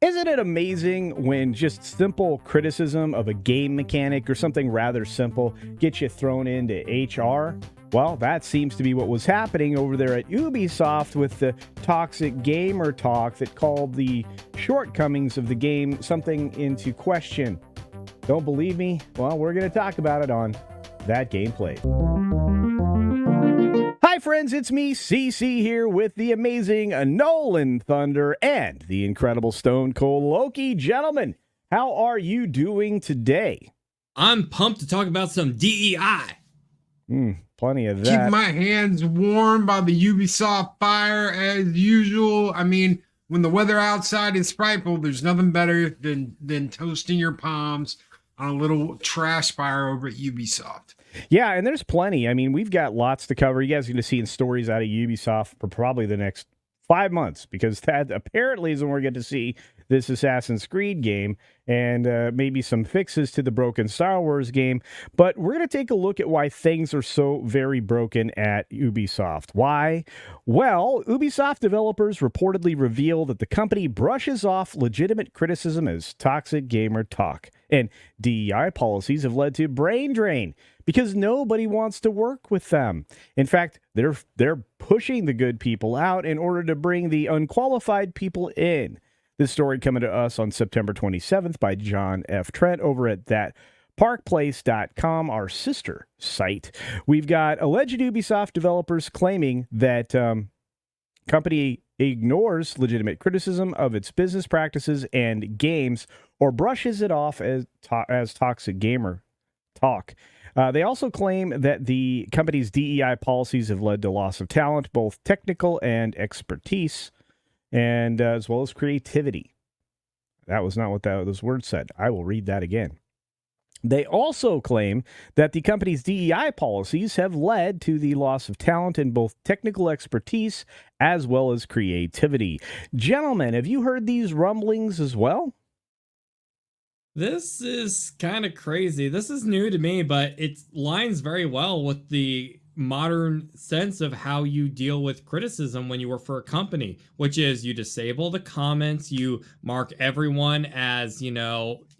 Isn't it amazing when just simple criticism of a game mechanic or something rather simple gets you thrown into HR? Well, that seems to be what was happening over there at Ubisoft with the toxic gamer talk that called the shortcomings of the game something into question. Don't believe me? Well, we're going to talk about it on That Gameplay. Hi friends, it's me, CC, here with the amazing Nolan Thunder and the incredible Stone Cold Loki. Gentlemen, how are you doing today? I'm pumped to talk about some DEI. Plenty of that. Keep my hands warm by the Ubisoft fire as usual. I mean, when the weather outside is frightful, there's nothing better than toasting your palms on a little trash fire over at Ubisoft. Yeah, and there's plenty. I mean, we've got lots to cover. You guys are going to see stories out of Ubisoft for probably the next 5 months, because that apparently is when we're going to see this Assassin's Creed game and maybe some fixes to the broken Star Wars game. But we're going to take a look at why things are so very broken at Ubisoft. Why? Well, Ubisoft developers reportedly reveal that the company brushes off legitimate criticism as toxic gamer talk, and DEI policies have led to brain drain because nobody wants to work with them. In fact, they're pushing the good people out in order to bring the unqualified people in. This story coming to us on September 27th by John F. Trent over at thatparkplace.com, our sister site. We've got alleged Ubisoft developers claiming that company ignores legitimate criticism of its business practices and games or brushes it off as toxic gamer talk. They also claim that the company's DEI policies have led to loss of talent, both technical and expertise, and as well as creativity. That was not what those words said. I will read that again. They also claim that the company's DEI policies have led to the loss of talent in both technical expertise as well as creativity. Gentlemen, have you heard these rumblings as well? This is kind of crazy. This is new to me, but it lines very well with the modern sense of how you deal with criticism when you work for a company, which is you disable the comments, you mark everyone as,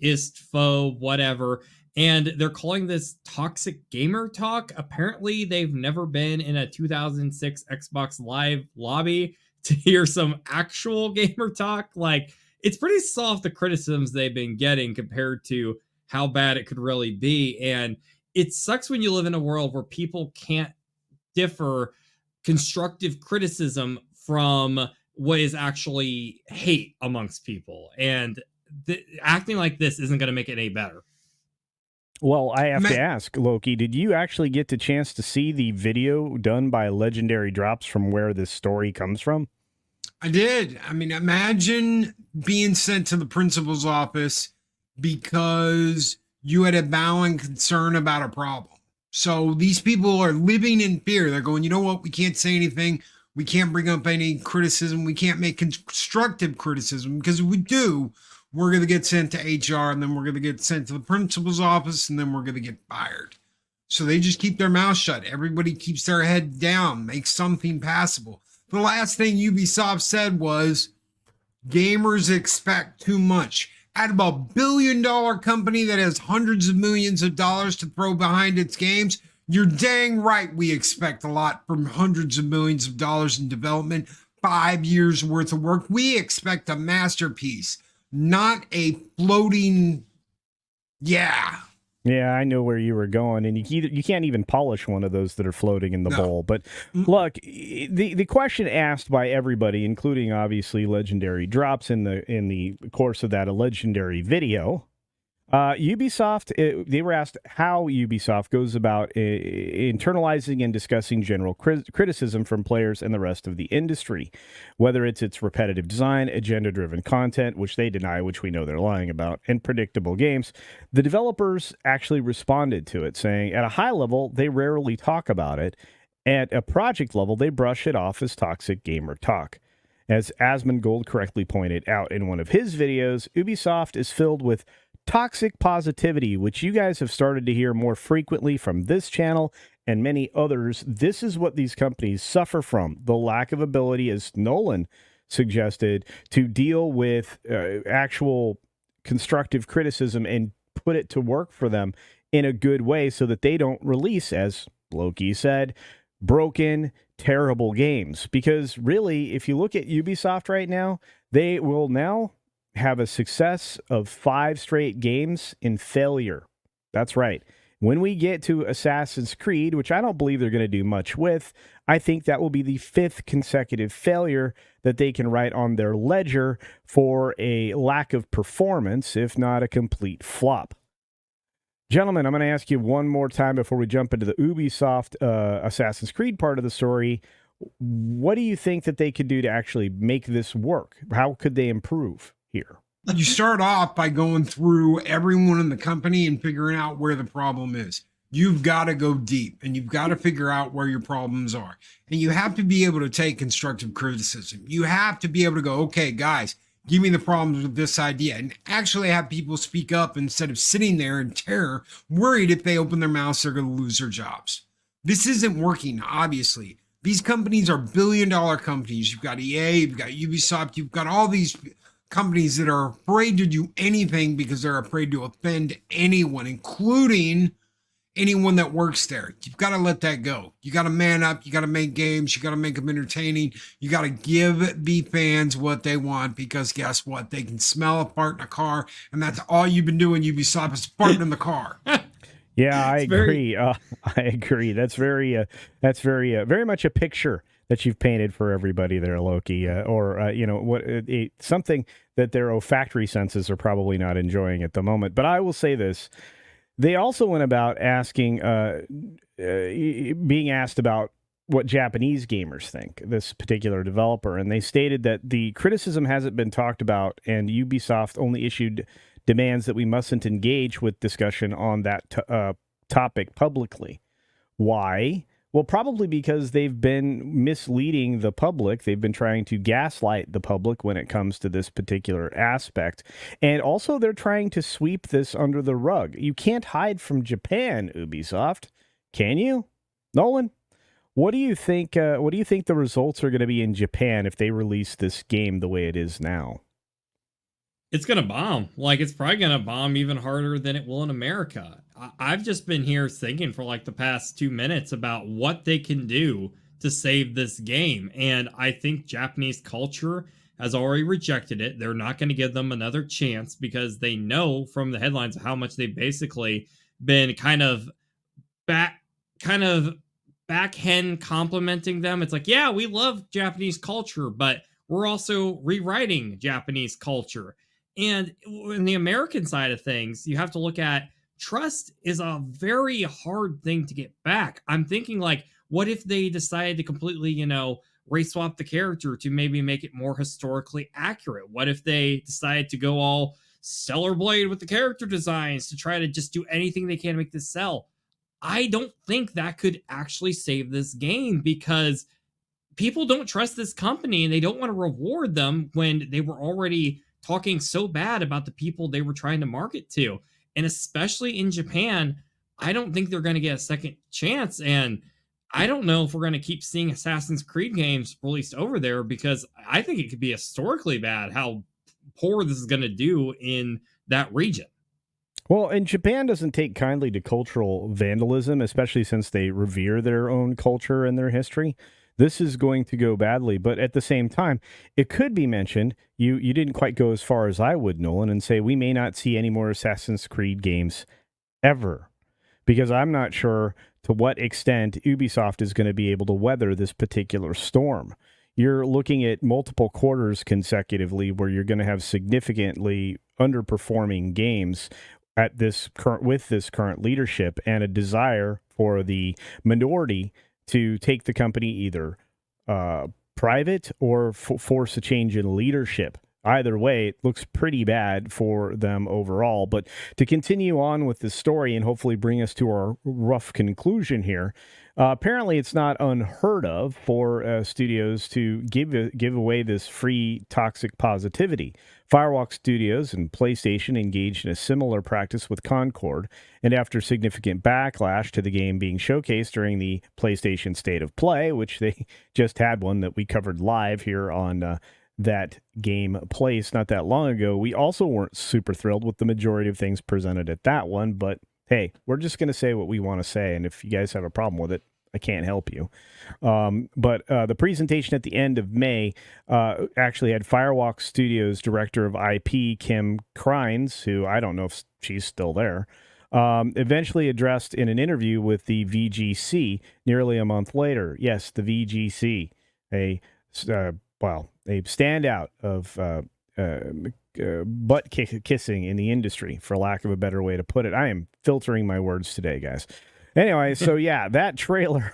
ist, foe, whatever. And they're calling this toxic gamer talk. Apparently, they've never been in a 2006 Xbox Live lobby to hear some actual gamer talk. It's pretty soft, the criticisms they've been getting compared to how bad it could really be. And it sucks when you live in a world where people can't differ constructive criticism from what is actually hate amongst people. And acting like this isn't going to make it any better. Well, I have to ask, Loki, did you actually get the chance to see the video done by Legendary Drops from where this story comes from? I did. I mean, imagine being sent to the principal's office because you had a bowing concern about a problem. So these people are living in fear. They're going, you know what? We can't say anything. We can't bring up any criticism. We can't make constructive criticism, because if we do, we're going to get sent to HR, and then we're going to get sent to the principal's office, and then we're going to get fired. So they just keep their mouth shut. Everybody keeps their head down, makes something passable. The last thing Ubisoft said was, gamers expect too much. Out of $1 billion company that has hundreds of millions of dollars to throw behind its games, you're dang right we expect a lot from hundreds of millions of dollars in development, 5 years worth of work. We expect a masterpiece, not a floating, Yeah, I know where you were going, and you can't even polish one of those that are floating in the bowl. But look, the question asked by everybody, including obviously Legendary Drops in the course of that legendary video, Ubisoft, they were asked how Ubisoft goes about internalizing and discussing general criticism from players and the rest of the industry, whether it's its repetitive design, agenda-driven content, which they deny, which we know they're lying about, and predictable games. The developers actually responded to it, saying at a high level, they rarely talk about it. At a project level, they brush it off as toxic gamer talk. As Asmongold correctly pointed out in one of his videos, Ubisoft is filled with toxic positivity, which you guys have started to hear more frequently from this channel and many others. This is what these companies suffer from, the lack of ability, as Nolan suggested to deal with actual constructive criticism and put it to work for them in a good way so that they don't release, as Loki said, broken, terrible games. Because really, if you look at Ubisoft right now, they will now have a success of 5 straight games in failure. That's right. When we get to Assassin's Creed, which I don't believe they're going to do much with, I think that will be the 5th consecutive failure that they can write on their ledger for a lack of performance, if not a complete flop. Gentlemen, I'm going to ask you one more time before we jump into the Ubisoft Assassin's Creed part of the story. What do you think that they could do to actually make this work? How could they improve here? You start off by going through everyone in the company and figuring out where the problem is. You've got to go deep and you've got to figure out where your problems are. And you have to be able to take constructive criticism. You have to be able to go, okay, guys, give me the problems with this idea, and actually have people speak up instead of sitting there in terror, worried if they open their mouths, they're going to lose their jobs. This isn't working, obviously. These companies are billion-dollar companies. You've got EA, you've got Ubisoft, you've got all these companies that are afraid to do anything because they're afraid to offend anyone, including anyone that works there. You've got to let that go. You got to man up. You got to make games. You got to make them entertaining. You got to give the fans what they want, because guess what? They can smell a fart in a car, and that's all you've been doing, Ubisoft, is farting in the car. Yeah, I agree. I agree. That's very much a picture that you've painted for everybody there, Loki, something that their olfactory senses are probably not enjoying at the moment. But I will say this. They also went about being asked about what Japanese gamers think, this particular developer, and they stated that the criticism hasn't been talked about, and Ubisoft only issued demands that we mustn't engage with discussion on that topic publicly. Why? Well, probably because they've been misleading the public. They've been trying to gaslight the public when it comes to this particular aspect. And also they're trying to sweep this under the rug. You can't hide from Japan, Ubisoft. Can you? Nolan, what do you think the results are going to be in Japan if they release this game the way it is now? It's going to bomb. Like, it's probably going to bomb even harder than it will in America. I've just been here thinking for like the past 2 minutes about what they can do to save this game. And I think Japanese culture has already rejected it. They're not going to give them another chance because they know from the headlines how much they've basically been kind of backhand complimenting them. It's like, yeah, we love Japanese culture, but we're also rewriting Japanese culture. And in the American side of things, you have to look at trust is a very hard thing to get back. I'm thinking, like, what if they decided to completely, race swap the character to maybe make it more historically accurate? What if they decided to go all Stellar Blade with the character designs to try to just do anything they can to make this sell? I don't think that could actually save this game, because people don't trust this company and they don't want to reward them when they were already talking so bad about the people they were trying to market to. And especially in Japan, I don't think they're going to get a second chance. And I don't know if we're going to keep seeing Assassin's Creed games released over there, because I think it could be historically bad how poor this is going to do in that region. Well, and Japan doesn't take kindly to cultural vandalism, especially since they revere their own culture and their history. This is going to go badly, but at the same time, it could be mentioned, you didn't quite go as far as I would, Nolan, and say we may not see any more Assassin's Creed games ever, because I'm not sure to what extent Ubisoft is going to be able to weather this particular storm. You're looking at multiple quarters consecutively where you're going to have significantly underperforming games at this current leadership, and a desire for the minority to take the company either private or force a change in leadership. Either way, it looks pretty bad for them overall. But to continue on with the story and hopefully bring us to our rough conclusion here, apparently it's not unheard of for studios to give away this free toxic positivity. Firewalk Studios and PlayStation engaged in a similar practice with Concord, and after significant backlash to the game being showcased during the PlayStation State of Play, which they just had one that we covered live here on that game place not that long ago, we also weren't super thrilled with the majority of things presented at that one. But hey, we're just going to say what we want to say. And if you guys have a problem with it, I can't help you. But the presentation at the end of May actually had Firewalk Studios director of IP, Kim Krines, who I don't know if she's still there, eventually addressed in an interview with the VGC nearly a month later. Yes, the VGC, a standout of butt kissing in the industry, for lack of a better way to put it. I am filtering my words today, guys. Anyway, so yeah, that trailer,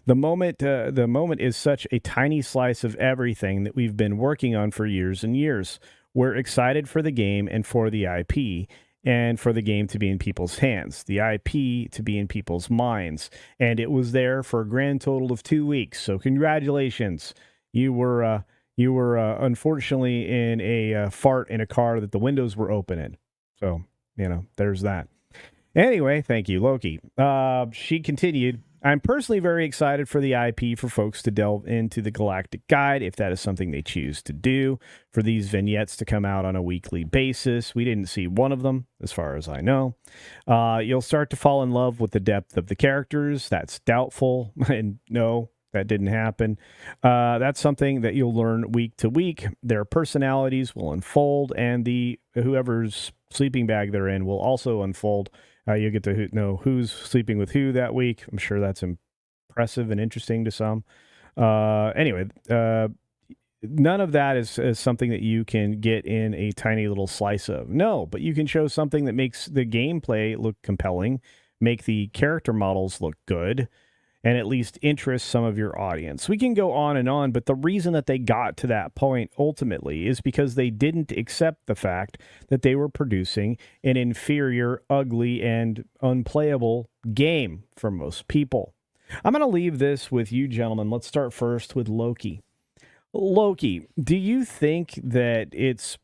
the moment is such a tiny slice of everything that we've been working on for years and years. We're excited for the game and for the IP, and for the game to be in people's hands, the IP to be in people's minds. And it was there for a grand total of 2 weeks. So congratulations. You were unfortunately in a fart in a car that the windows were open in. So, there's that. Anyway, thank you, Loki. She continued, I'm personally very excited for the IP for folks to delve into the Galactic Guide, if that is something they choose to do, for these vignettes to come out on a weekly basis. We didn't see one of them, as far as I know. You'll start to fall in love with the depth of the characters. That's doubtful. And no, that didn't happen. That's something that you'll learn week to week. Their personalities will unfold, and whoever's sleeping bag they're in will also unfold. You'll get to know who's sleeping with who that week. I'm sure that's impressive and interesting to some. Anyway, none of that is something that you can get in a tiny little slice of. No, but you can show something that makes the gameplay look compelling, make the character models look good, and at least interest some of your audience. We can go on, but the reason that they got to that point ultimately is because they didn't accept the fact that they were producing an inferior, ugly, and unplayable game for most people. I'm going to leave this with you, gentlemen. Let's start first with Loki. Loki, do you think that it's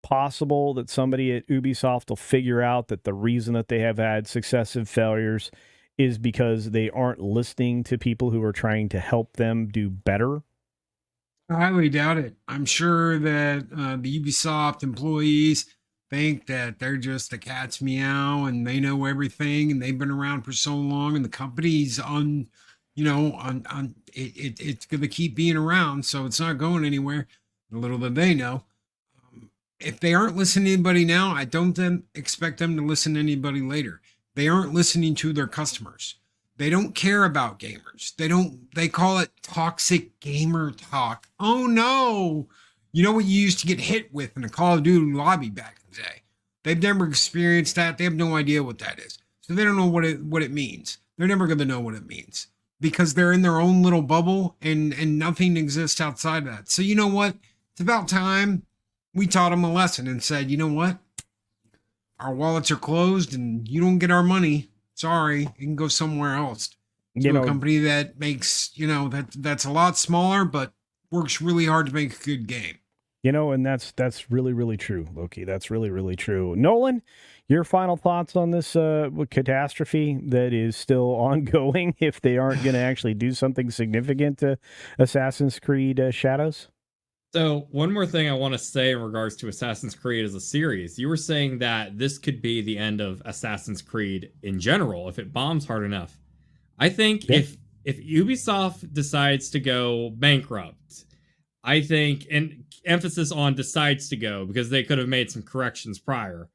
possible that somebody at Ubisoft will figure out that the reason that they have had successive failures is because they aren't listening to people who are trying to help them do better? I highly doubt it. I'm sure that the Ubisoft employees think that they're just the cat's meow and they know everything and they've been around for so long and the company's it's going to keep being around, so it's not going anywhere. Little did they know. If they aren't listening to anybody now, I don't expect them to listen to anybody later. They aren't listening to their customers. They don't care about gamers. They call it toxic gamer talk. Oh no. You know what you used to get hit with in a Call of Duty lobby back in the day. They've never experienced that. They have no idea what that is. So they don't know what it means. They're never going to know what it means because they're in their own little bubble and nothing exists outside of that. So you know what? It's about time we taught them a lesson and said, you know what? Our wallets are closed and you don't get our money. Sorry, you can go somewhere else. To a company that makes, that's a lot smaller, but works really hard to make a good game. And that's really, really true, Loki. That's really, really true. Nolan, your final thoughts on this catastrophe that is still ongoing if they aren't going to actually do something significant to Assassin's Creed Shadows? So one more thing I want to say in regards to Assassin's Creed as a series. You were saying that this could be the end of Assassin's Creed in general if it bombs hard enough. I think if Ubisoft decides to go bankrupt, I think, and emphasis on decides to go because they could have made some corrections prior,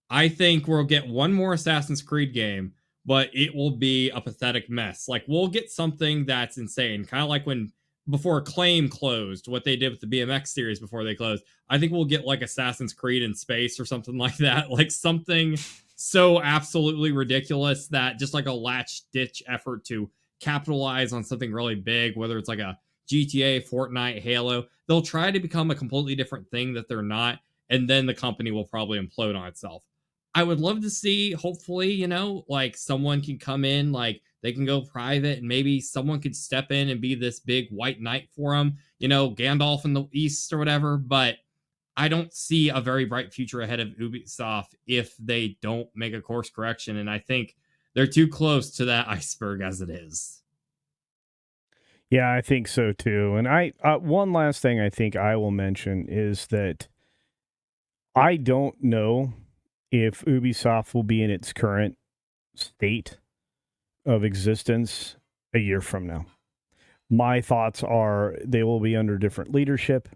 I think we'll get one more Assassin's Creed game, but it will be a pathetic mess. Like, we'll get something that's insane, kind of like when before Acclaim closed, what they did with the BMX series before they closed. I think we'll get like Assassin's Creed in space or something like that. Like something so absolutely ridiculous that just like a latch-ditch effort to capitalize on something really big, whether it's like a GTA, Fortnite, Halo. They'll try to become a completely different thing that they're not, and then the company will probably implode on itself. I would love to see, hopefully, like someone can come in, like they can go private and maybe someone could step in and be this big white knight for them, Gandalf in the East or whatever. But I don't see a very bright future ahead of Ubisoft if they don't make a course correction. And I think they're too close to that iceberg as it is. Yeah, I think so too. And I one last thing I think I will mention is that I don't know if Ubisoft will be in its current state of existence a year from now. My thoughts are they will be under different leadership,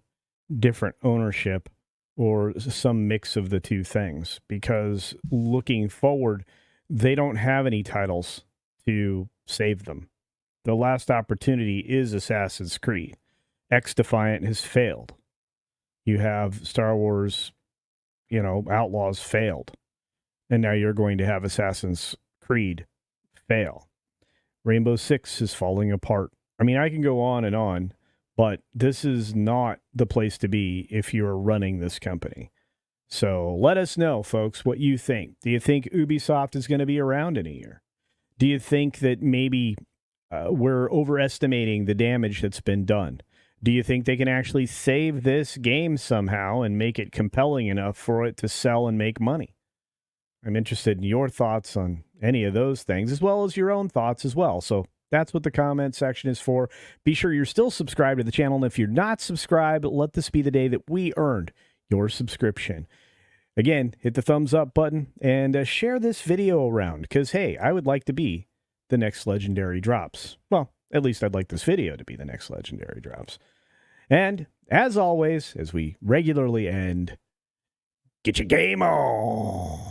different ownership, or some mix of the two things. Because looking forward, they don't have any titles to save them. The last opportunity is Assassin's Creed. X Defiant has failed. You have Star Wars, Outlaws failed. And now you're going to have Assassin's Creed fail. Rainbow Six is falling apart. I mean, I can go on, but this is not the place to be if you're running this company. So let us know, folks, what you think. Do you think Ubisoft is going to be around in a year? Do you think that maybe we're overestimating the damage that's been done? Do you think they can actually save this game somehow and make it compelling enough for it to sell and make money? I'm interested in your thoughts on any of those things, as well as your own thoughts as well. So that's what the comment section is for. Be sure you're still subscribed to the channel. And if you're not subscribed, let this be the day that we earned your subscription. Again, hit the thumbs up button and share this video around because, hey, I would like to be the next Legendary Drops. Well, at least I'd like this video to be the next Legendary Drops. And as always, as we regularly end, get your game on.